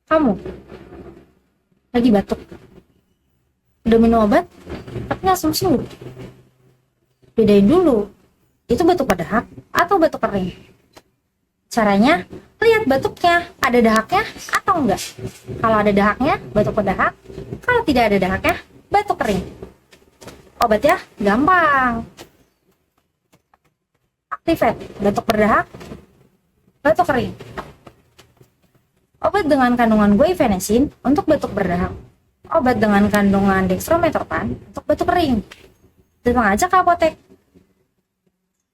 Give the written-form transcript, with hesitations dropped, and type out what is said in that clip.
Kamu lagi batuk, udah minum obat, tapi nggak sembuh. Bedain dulu, itu batuk berdahak atau batuk kering. Caranya, lihat batuknya, ada dahaknya atau enggak. Kalau ada dahaknya, batuk berdahak. Kalau tidak ada dahaknya, batuk kering. Obatnya gampang. Activate, batuk berdahak, batuk kering. Obat dengan kandungan guaifenesin untuk batuk berdahak. Obat dengan kandungan dextromethorphan untuk batuk kering. Datang aja ke apotek.